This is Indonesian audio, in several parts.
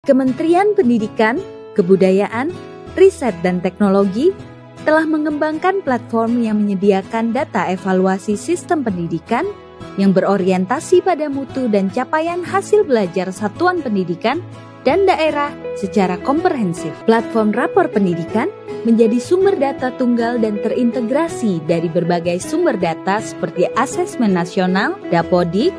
Kementerian Pendidikan, Kebudayaan, Riset dan Teknologi telah mengembangkan platform yang menyediakan data evaluasi sistem pendidikan yang berorientasi pada mutu dan capaian hasil belajar satuan pendidikan dan daerah secara komprehensif. Platform rapor pendidikan menjadi sumber data tunggal dan terintegrasi dari berbagai sumber data seperti asesmen nasional, Dapodik,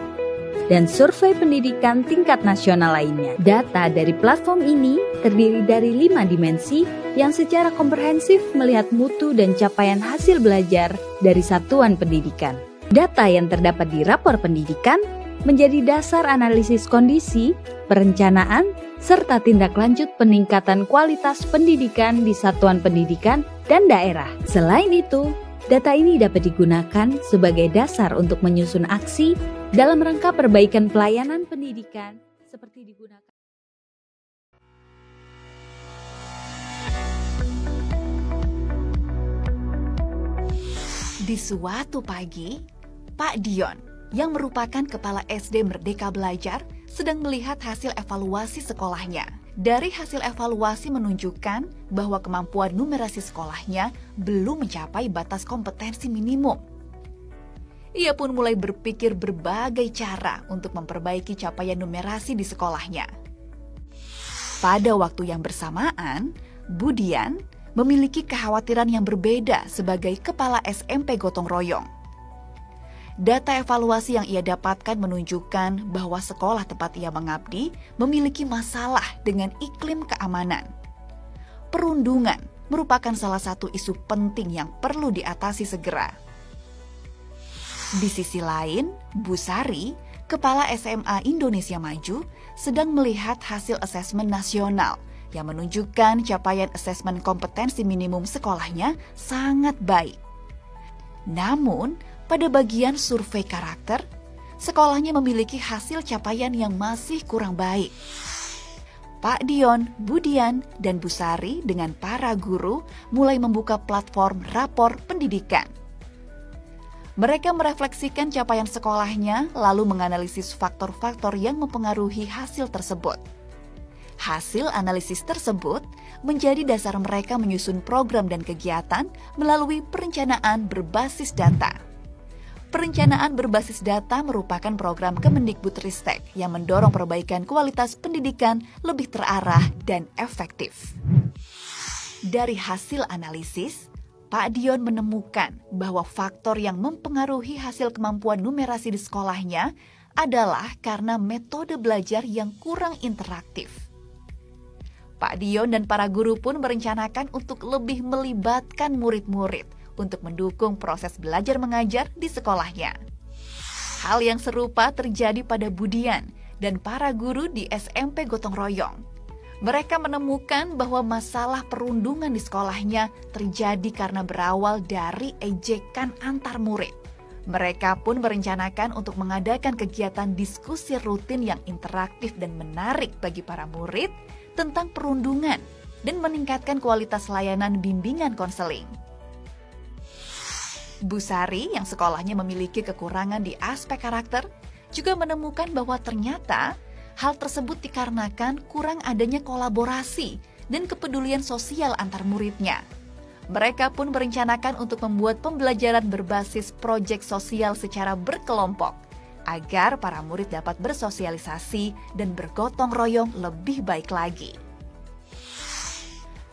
dan survei pendidikan tingkat nasional lainnya. Data dari platform ini terdiri dari 5 dimensi yang secara komprehensif melihat mutu dan capaian hasil belajar dari satuan pendidikan. Data yang terdapat di rapor pendidikan menjadi dasar analisis kondisi, perencanaan, serta tindak lanjut peningkatan kualitas pendidikan di satuan pendidikan dan daerah. Selain itu, data ini dapat digunakan sebagai dasar untuk menyusun aksi dalam rangka perbaikan pelayanan pendidikan seperti digunakan. Di suatu pagi, Pak Dion, yang merupakan kepala SD Merdeka Belajar, sedang melihat hasil evaluasi sekolahnya. Dari hasil evaluasi menunjukkan bahwa kemampuan numerasi sekolahnya belum mencapai batas kompetensi minimum. Ia pun mulai berpikir berbagai cara untuk memperbaiki capaian numerasi di sekolahnya. Pada waktu yang bersamaan, Budian memiliki kekhawatiran yang berbeda sebagai kepala SMP Gotong Royong. Data evaluasi yang ia dapatkan menunjukkan bahwa sekolah tempat ia mengabdi memiliki masalah dengan iklim keamanan. Perundungan merupakan salah satu isu penting yang perlu diatasi segera. Di sisi lain, Bu Sari, Kepala SMA Indonesia Maju, sedang melihat hasil asesmen nasional yang menunjukkan capaian asesmen kompetensi minimum sekolahnya sangat baik. Namun, pada bagian survei karakter, sekolahnya memiliki hasil capaian yang masih kurang baik. Pak Dion, Budian, dan Bu Sari dengan para guru mulai membuka platform rapor pendidikan. Mereka merefleksikan capaian sekolahnya lalu menganalisis faktor-faktor yang mempengaruhi hasil tersebut. Hasil analisis tersebut menjadi dasar mereka menyusun program dan kegiatan melalui perencanaan berbasis data. Perencanaan berbasis data merupakan program Kemendikbudristek yang mendorong perbaikan kualitas pendidikan lebih terarah dan efektif. Dari hasil analisis, Pak Dion menemukan bahwa faktor yang mempengaruhi hasil kemampuan numerasi di sekolahnya adalah karena metode belajar yang kurang interaktif. Pak Dion dan para guru pun merencanakan untuk lebih melibatkan murid-murid untuk mendukung proses belajar mengajar di sekolahnya. Hal yang serupa terjadi pada Budian dan para guru di SMP Gotong Royong. Mereka menemukan bahwa masalah perundungan di sekolahnya terjadi karena berawal dari ejekan antar murid. Mereka pun merencanakan untuk mengadakan kegiatan diskusi rutin yang interaktif dan menarik bagi para murid tentang perundungan dan meningkatkan kualitas layanan bimbingan konseling. Bu Sari yang sekolahnya memiliki kekurangan di aspek karakter juga menemukan bahwa ternyata hal tersebut dikarenakan kurang adanya kolaborasi dan kepedulian sosial antar muridnya. Mereka pun merencanakan untuk membuat pembelajaran berbasis proyek sosial secara berkelompok agar para murid dapat bersosialisasi dan bergotong royong lebih baik lagi.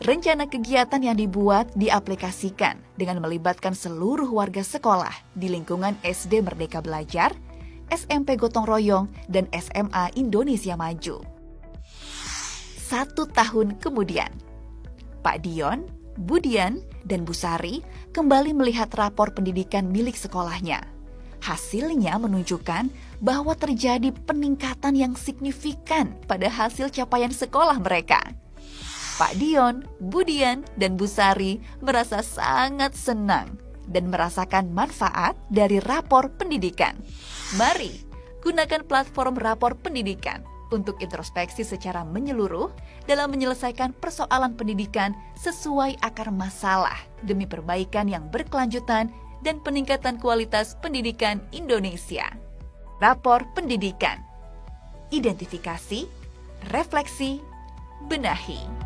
Rencana kegiatan yang dibuat diaplikasikan dengan melibatkan seluruh warga sekolah di lingkungan SD Merdeka Belajar, SMP Gotong Royong, dan SMA Indonesia Maju. 1 tahun kemudian, Pak Dion, Budian, dan Bu Sari kembali melihat rapor pendidikan milik sekolahnya. Hasilnya menunjukkan bahwa terjadi peningkatan yang signifikan pada hasil capaian sekolah mereka. Pak Dion, Budian, dan Bu Sari merasa sangat senang dan merasakan manfaat dari rapor pendidikan. Mari gunakan platform rapor pendidikan untuk introspeksi secara menyeluruh dalam menyelesaikan persoalan pendidikan sesuai akar masalah demi perbaikan yang berkelanjutan dan peningkatan kualitas pendidikan Indonesia. Rapor pendidikan, identifikasi, refleksi, benahi.